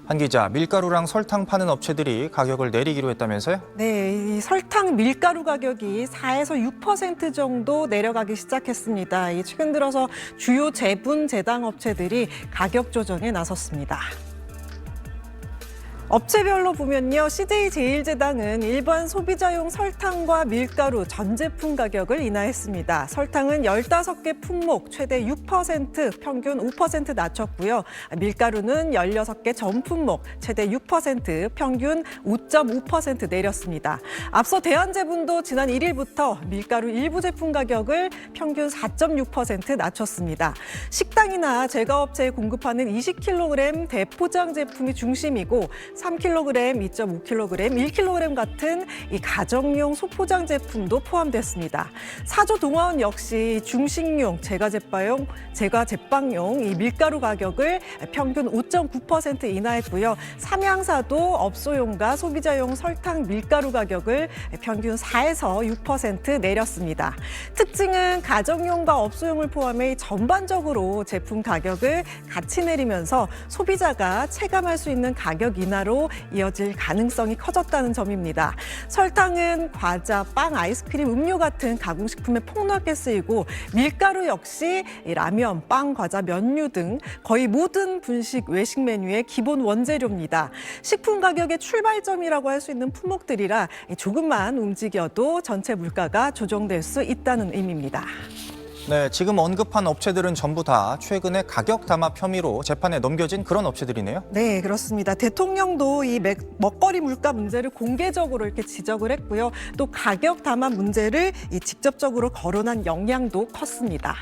한 기자, 밀가루랑 설탕 파는 업체들이 가격을 내리기로 했다면서요? 네, 이 설탕 밀가루 가격이 4에서 6% 정도 내려가기 시작했습니다. 최근 들어서 주요 제분 제당 업체들이 가격 조정에 나섰습니다. 업체별로 보면요, CJ제일제당은 일반 소비자용 설탕과 밀가루 전 제품 가격을 인하했습니다. 설탕은 15개 품목 최대 6%, 평균 5% 낮췄고요. 밀가루는 16개 전 품목 최대 6%, 평균 5.5% 내렸습니다. 앞서 대한제분도 지난 1일부터 밀가루 일부 제품 가격을 평균 4.6% 낮췄습니다. 식당이나 제과업체에 공급하는 20kg 대포장 제품이 중심이고 3kg, 2.5kg, 1kg 같은 이 가정용 소포장 제품도 포함됐습니다. 사조동화원 역시 중식용, 제과제빵용 이 밀가루 가격을 평균 5.9% 인하했고요. 삼양사도 업소용과 소비자용 설탕 밀가루 가격을 평균 4에서 6% 내렸습니다. 특징은 가정용과 업소용을 포함해 전반적으로 제품 가격을 같이 내리면서 소비자가 체감할 수 있는 가격 인하로 이어질 가능성이 커졌다는 점입니다. 설탕은 과자, 빵, 아이스크림, 음료 같은 가공식품에 폭넓게 쓰이고 밀가루 역시 라면, 빵, 과자, 면류 등 거의 모든 분식, 외식 메뉴의 기본 원재료입니다. 식품 가격의 출발점이라고 할 수 있는 품목들이라 조금만 움직여도 전체 물가가 조정될 수 있다는 의미입니다. 네, 지금 언급한 업체들은 전부 다 최근에 가격 담합 혐의로 재판에 넘겨진 그런 업체들이네요. 네, 그렇습니다. 대통령도 이 먹거리 물가 문제를 공개적으로 이렇게 지적을 했고요. 또 가격 담합 문제를 직접적으로 거론한 영향도 컸습니다.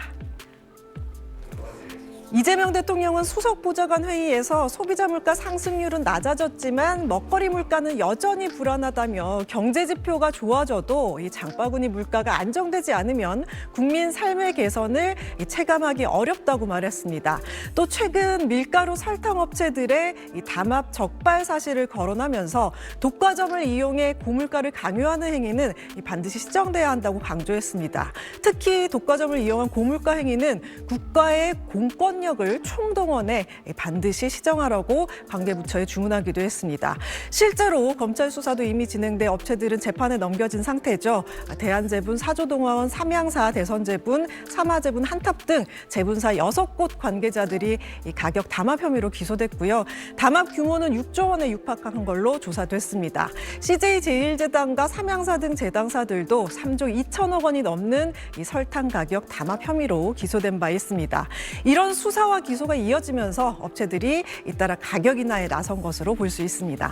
이재명 대통령은 수석보좌관 회의에서 소비자 물가 상승률은 낮아졌지만 먹거리 물가는 여전히 불안하다며 경제 지표가 좋아져도 이 장바구니 물가가 안정되지 않으면 국민 삶의 개선을 체감하기 어렵다고 말했습니다. 또 최근 밀가루 설탕 업체들의 이 담합 적발 사실을 거론하면서 독과점을 이용해 고물가를 강요하는 행위는 반드시 시정돼야 한다고 강조했습니다. 특히 독과점을 이용한 고물가 행위는 국가의 공권 력을 총동원해 반드시 시정하라고 관계부처에 주문하기도 했습니다. 실제로 검찰 수사도 이미 진행돼 업체들은 재판에 넘겨진 상태죠. 대한제분, 사조동화원, 삼양사, 대선제분, 삼화제분, 한탑 등 제분사 6곳 관계자들이 이 가격 담합 혐의로 기소됐고요. 담합 규모는 6조 원에 육박한 걸로 조사됐습니다. CJ제일제당과 삼양사 등 제당사들도 3조 2천억 원이 넘는 이 설탕 가격 담합 혐의로 기소된 바 있습니다. 이런 수사와 기소가 이어지면서 업체들이 잇따라 가격 인하에 나선 것으로 볼 수 있습니다.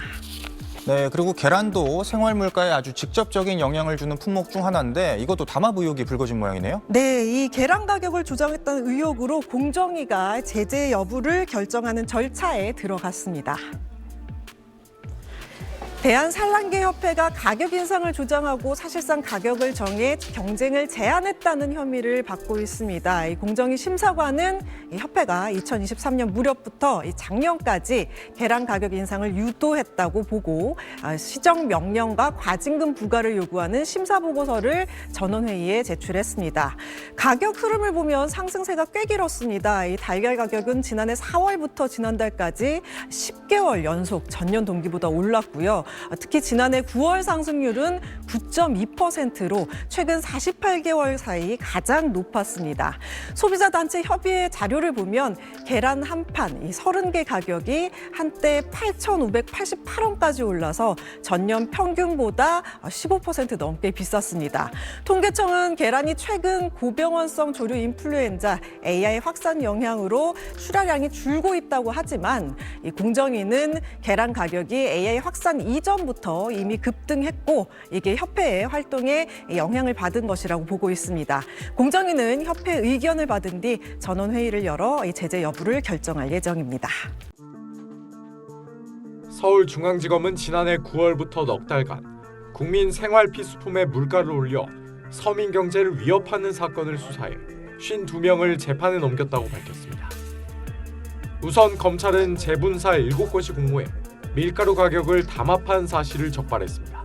네, 그리고 계란도 생활 물가에 아주 직접적인 영향을 주는 품목 중 하나인데 이것도 담합 의혹이 불거진 모양이네요. 네, 이 계란 가격을 조정했다는 의혹으로 공정위가 제재 여부를 결정하는 절차에 들어갔습니다. 대한산란계협회가 가격 인상을 조장하고 사실상 가격을 정해 경쟁을 제한했다는 혐의를 받고 있습니다. 이 공정위 심사관은 이 협회가 2023년 무렵부터 작년까지 계란 가격 인상을 유도했다고 보고 시정 명령과 과징금 부과를 요구하는 심사 보고서를 전원회의에 제출했습니다. 가격 흐름을 보면 상승세가 꽤 길었습니다. 이 달걀 가격은 지난해 4월부터 지난달까지 10개월 연속 전년 동기보다 올랐고요. 특히 지난해 9월 상승률은 9.2%로 최근 48개월 사이 가장 높았습니다. 소비자단체 협의회 자료를 보면 계란 한 판, 이 30개 가격이 한때 8,588원까지 올라서 전년 평균보다 15% 넘게 비쌌습니다. 통계청은 계란이 최근 고병원성 조류 인플루엔자 AI 확산 영향으로 출하량이 줄고 있다고 하지만 이 공정위는 계란 가격이 AI 확산 이전부터 이미 급등했고 이게 협회의 활동에 영향을 받은 것이라고 보고 있습니다. 공정위는 협회 의견을 받은 뒤 전원회의를 열어 제재 여부를 결정할 예정입니다. 서울중앙지검은 지난해 9월부터 넉 달간 국민 생활 필수품의 물가를 올려 서민 경제를 위협하는 사건을 수사해 52명을 재판에 넘겼다고 밝혔습니다. 우선 검찰은 제분사 7곳이 공모해 밀가루 가격을 담합한 사실을 적발했습니다.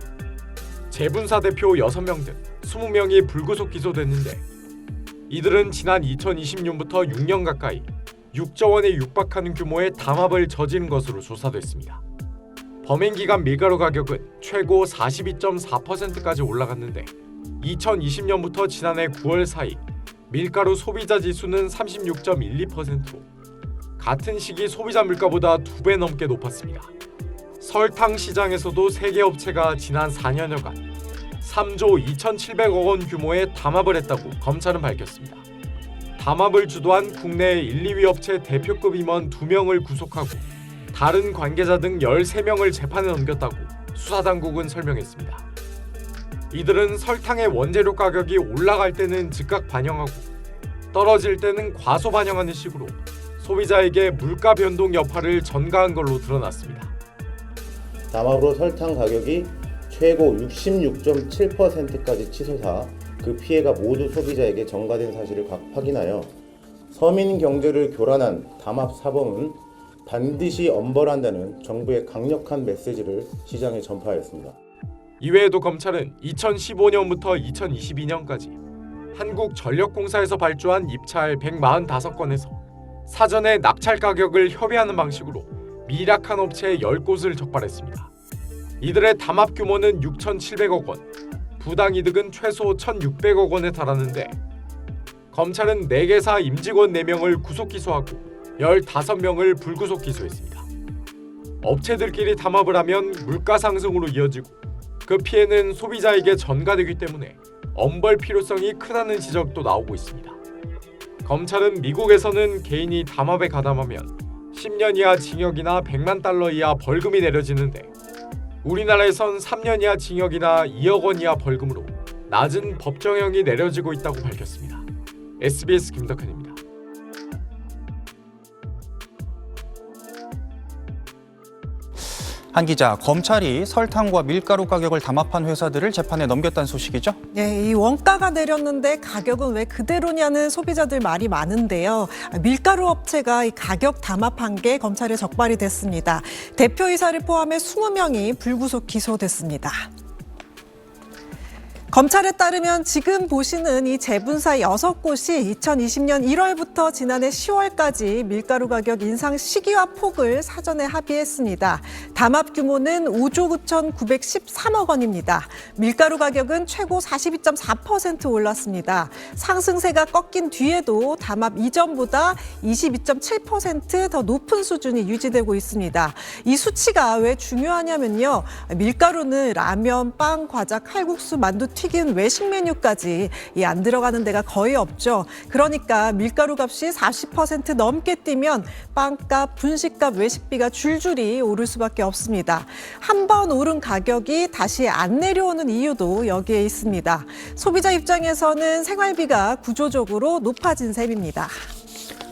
제분사 대표 6명 등 20명이 불구속 기소됐는데 이들은 지난 2020년부터 6년 가까이 6조 원에 육박하는 규모의 담합을 저지른 것으로 조사됐습니다. 범행 기간 밀가루 가격은 최고 42.4%까지 올라갔는데 2020년부터 지난해 9월 사이 밀가루 소비자 지수는 36.12%로 같은 시기 소비자 물가보다 2배 넘게 높았습니다. 설탕 시장에서도 세계 업체가 지난 4년여간 3조 2,700억 원 규모의 담합을 했다고 검찰은 밝혔습니다. 담합을 주도한 국내 1, 2위 업체 대표급 임원 2명을 구속하고 다른 관계자 등 13명을 재판에 넘겼다고 수사당국은 설명했습니다. 이들은 설탕의 원재료 가격이 올라갈 때는 즉각 반영하고 떨어질 때는 과소 반영하는 식으로 소비자에게 물가 변동 여파를 전가한 걸로 드러났습니다. 담합으로 설탕 가격이 최고 66.7%까지 치솟아 그 피해가 모두 소비자에게 전가된 사실을 확인하여 서민 경제를 교란한 담합 사범은 반드시 엄벌한다는 정부의 강력한 메시지를 시장에 전파하였습니다. 이외에도 검찰은 2015년부터 2022년까지 한국전력공사에서 발주한 입찰 145건에서 사전에 낙찰 가격을 협의하는 방식으로 미락한 업체 10곳을 적발했습니다. 이들의 담합 규모는 6,700억 원, 부당이득은 최소 1,600억 원에 달하는데 검찰은 4개사 임직원 4명을 구속 기소하고 15명을 불구속 기소했습니다. 업체들끼리 담합을 하면 물가 상승으로 이어지고 그 피해는 소비자에게 전가되기 때문에 엄벌 필요성이 크다는 지적도 나오고 있습니다. 검찰은 미국에서는 개인이 담합에 가담하면 10년 이하 징역이나 100만 달러 이하 벌금이 내려지는데 우리나라에선 3년 이하 징역이나 2억 원 이하 벌금으로 낮은 법정형이 내려지고 있다고 밝혔습니다. SBS 김덕현입니다. 한 기자, 검찰이 설탕과 밀가루 가격을 담합한 회사들을 재판에 넘겼다는 소식이죠? 네, 이 원가가 내렸는데 가격은 왜 그대로냐는 소비자들 말이 많은데요. 밀가루 업체가 이 가격 담합한 게 검찰에 적발이 됐습니다. 대표이사를 포함해 20명이 불구속 기소됐습니다. 검찰에 따르면 지금 보시는 이 재분사 6곳이 2020년 1월부터 지난해 10월까지 밀가루 가격 인상 시기와 폭을 사전에 합의했습니다. 담합 규모는 5조 9,913억 원입니다. 밀가루 가격은 최고 42.4% 올랐습니다. 상승세가 꺾인 뒤에도 담합 이전보다 22.7% 더 높은 수준이 유지되고 있습니다. 이 수치가 왜 중요하냐면요. 밀가루는 라면, 빵, 과자, 칼국수, 만두, 튀긴 외식 메뉴까지 안 들어가는 데가 거의 없죠. 그러니까 밀가루 값이 40% 넘게 뛰면 빵값, 분식값, 외식비가 줄줄이 오를 수밖에 없습니다. 한 번 오른 가격이 다시 안 내려오는 이유도 여기에 있습니다. 소비자 입장에서는 생활비가 구조적으로 높아진 셈입니다.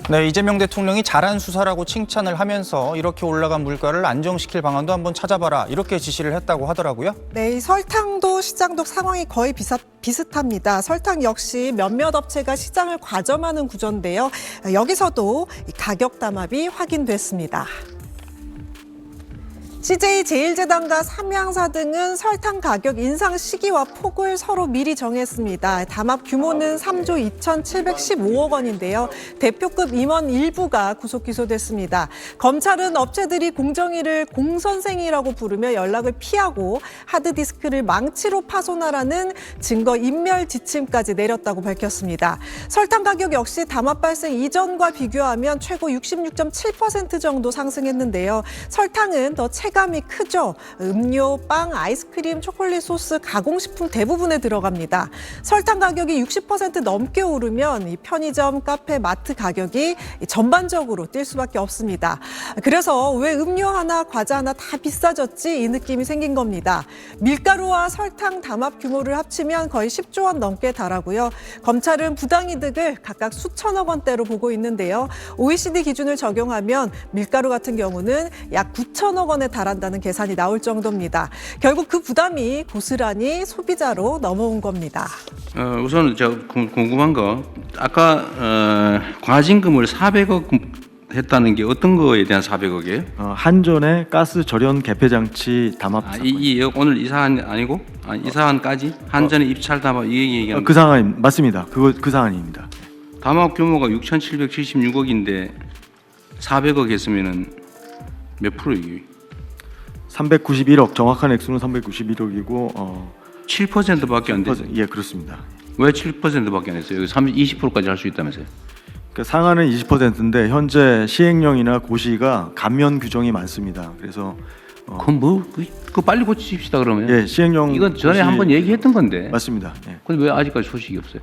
네, 이재명 대통령이 잘한 수사라고 칭찬을 하면서 이렇게 올라간 물가를 안정시킬 방안도 한번 찾아봐라 이렇게 지시를 했다고 하더라고요. 네, 이 설탕도 시장도 상황이 거의 비슷합니다. 설탕 역시 몇몇 업체가 시장을 과점하는 구조인데요. 여기서도 가격 담합이 확인됐습니다. CJ제일제당과 삼양사 등은 설탕 가격 인상 시기와 폭을 서로 미리 정했습니다. 담합 규모는 3조 2,715억 원인데요. 대표급 임원 일부가 구속 기소됐습니다. 검찰은 업체들이 공정위를 공선생이라고 부르며 연락을 피하고 하드디스크를 망치로 파손하라는 증거 인멸 지침까지 내렸다고 밝혔습니다. 설탕 가격 역시 담합 발생 이전과 비교하면 최고 66.7% 정도 상승했는데요. 설탕은 더 체감이 크죠. 음료, 빵, 아이스크림, 초콜릿 소스, 가공식품 대부분에 들어갑니다. 설탕 가격이 60% 넘게 오르면 이 편의점, 카페, 마트 가격이 전반적으로 뛸 수밖에 없습니다. 그래서 왜 음료 하나, 과자 하나 다 비싸졌지? 이 느낌이 생긴 겁니다. 밀가루와 설탕 담합 규모를 합치면 거의 10조 원 넘게 달하고요. 검찰은 부당이득을 각각 수천억 원대로 보고 있는데요. OECD 기준을 적용하면 밀가루 같은 경우는 약 9천억 원에 달한다는 계산이 나올 정도입니다. 결국 그 부담이 고스란히 소비자로 넘어온 겁니다. 우선 제가 궁금한 거 아까 과징금을 400억 했다는 게 어떤 거에 대한 400억이에요? 한전의 가스 절연 개폐 장치 담합 사건. 오늘 이 사안 아니고 이 사안까지 한전의 입찰 담합 이 얘기하는 그 상황 맞습니다. 그 사안입니다. 담합 규모가 6,776억인데 400억 했으면은 몇 프로이기? 391억, 정확한 액수는 391억이고 7%밖에 안 돼. 예, 그렇습니다. 왜 7%밖에 안 했어요? 여기 20%까지 할 수 있다면서요? 그러니까 상한은 20%인데 현재 시행령이나 고시가 감면 규정이 많습니다. 그래서 그럼 그거 빨리 고치십시다 그러면. 예, 시행령 이건 전에 고시- 한번 얘기했던 건데. 맞습니다. 예. 근데 왜 아직까지 소식이 없어요?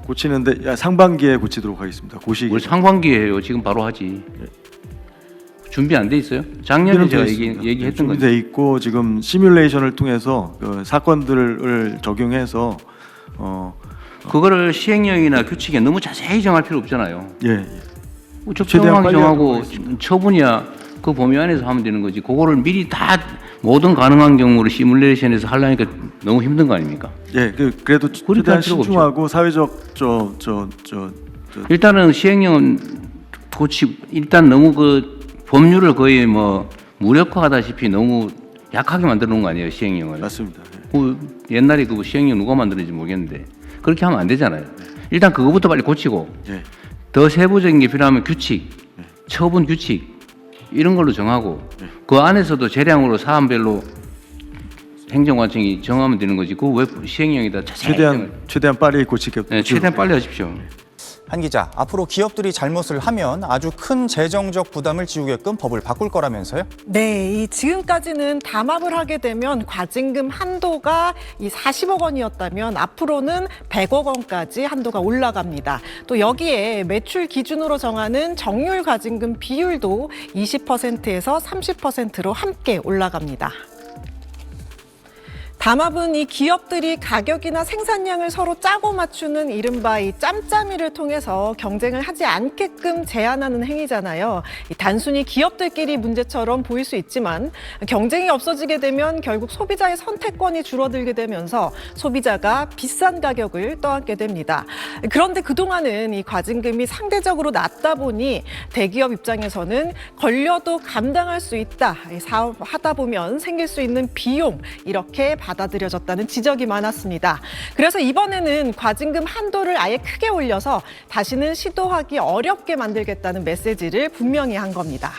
고치는데 상반기에 고치도록 하겠습니다. 고시 뭘 상반기에 해요? 지금 바로 하지. 준비 안 돼 있어요? 작년에 제가 얘기했던 건데. 준비돼 있고 지금 시뮬레이션을 통해서 그 사건들을 적용해서 그거를 시행령이나 규칙에 너무 자세히 정할 필요 없잖아요. 예, 뭐 최대한 적정하게 빨리 정하고 하도록 하겠습니다. 처분이야 그 범위 안에서 하면 되는 거지. 그거를 미리 다 모든 가능한 경우를 시뮬레이션에서 하려니까 너무 힘든 거 아닙니까? 예, 그래도 그렇게 최대한 할 필요가 신중하고 사회적 일단은 시행령은 일단 너무 그 법률을 거의 뭐 무력화하다시피 너무 약하게 만들어 놓은 거 아니에요, 시행령을. 맞습니다. 예. 그 옛날에 그 시행령 누가 만들었는지 모르겠는데 그렇게 하면 안 되잖아요. 일단 그거부터 빨리 고치고 예. 더 세부적인 게 필요하면 규칙, 처분 규칙 이런 걸로 정하고 그 안에서도 재량으로 사안별로 행정관청이 정하면 되는 거지. 그 왜 시행령에다 자세히 최대한 빨리 고치게. 네, 최대한 빨리 하십시오. 한 기자, 앞으로 기업들이 잘못을 하면 아주 큰 재정적 부담을 지우게끔 법을 바꿀 거라면서요? 네, 지금까지는 담합을 하게 되면 과징금 한도가 이 40억 원이었다면 앞으로는 100억 원까지 한도가 올라갑니다. 또 여기에 매출 기준으로 정하는 정률 과징금 비율도 20%에서 30%로 함께 올라갑니다. 담합은 이 기업들이 가격이나 생산량을 서로 짜고 맞추는 이른바 이 짬짜미를 통해서 경쟁을 하지 않게끔 제한하는 행위잖아요. 단순히 기업들끼리 문제처럼 보일 수 있지만 경쟁이 없어지게 되면 결국 소비자의 선택권이 줄어들게 되면서 소비자가 비싼 가격을 떠안게 됩니다. 그런데 그동안은 이 과징금이 상대적으로 낮다 보니 대기업 입장에서는 걸려도 감당할 수 있다. 사업하다 보면 생길 수 있는 비용 이렇게 받아들여졌다는 지적이 많았습니다. 그래서 이번에는 과징금 한도를 아예 크게 올려서 다시는 시도하기 어렵게 만들겠다는 메시지를 분명히 한 겁니다.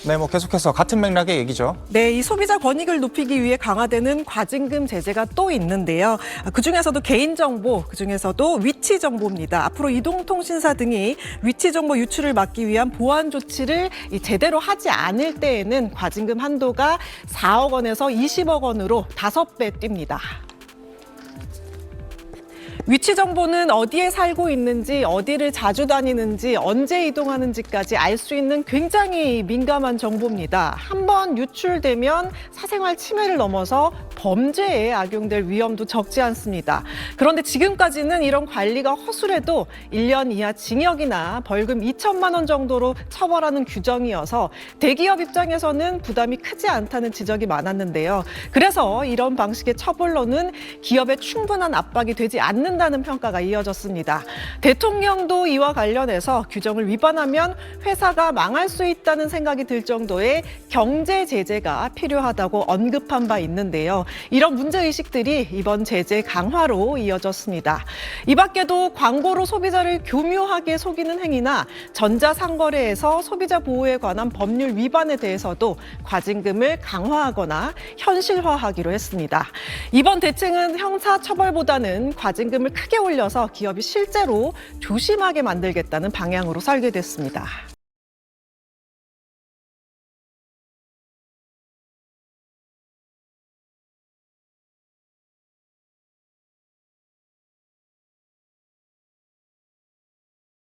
네, 뭐 계속해서 같은 맥락의 얘기죠. 네, 이 소비자 권익을 높이기 위해 강화되는 과징금 제재가 또 있는데요. 그중에서도 개인정보, 그중에서도 위치정보입니다. 앞으로 이동통신사 등이 위치정보 유출을 막기 위한 보안 조치를 제대로 하지 않을 때에는 과징금 한도가 4억 원에서 20억 원으로 5배 뜁니다. 위치 정보는 어디에 살고 있는지, 어디를 자주 다니는지, 언제 이동하는지까지 알 수 있는 굉장히 민감한 정보입니다. 한번 유출되면 사생활 침해를 넘어서 범죄에 악용될 위험도 적지 않습니다. 그런데 지금까지는 이런 관리가 허술해도 1년 이하 징역이나 벌금 2천만 원 정도로 처벌하는 규정이어서 대기업 입장에서는 부담이 크지 않다는 지적이 많았는데요. 그래서 이런 방식의 처벌로는 기업에 충분한 압박이 되지 않는다는 평가가 이어졌습니다. 대통령도 이와 관련해서 규정을 위반하면 회사가 망할 수 있다는 생각이 들 정도의 경제 제재가 필요하다고 언급한 바 있는데요. 이런 문제의식들이 이번 제재 강화로 이어졌습니다. 이 밖에도 광고로 소비자를 교묘하게 속이는 행위나 전자상거래에서 소비자 보호에 관한 법률 위반에 대해서도 과징금을 강화하거나 현실화하기로 했습니다. 이번 대책은 형사처벌보다는 과징금을 크게 올려서 기업이 실제로 조심하게 만들겠다는 방향으로 설계됐습니다.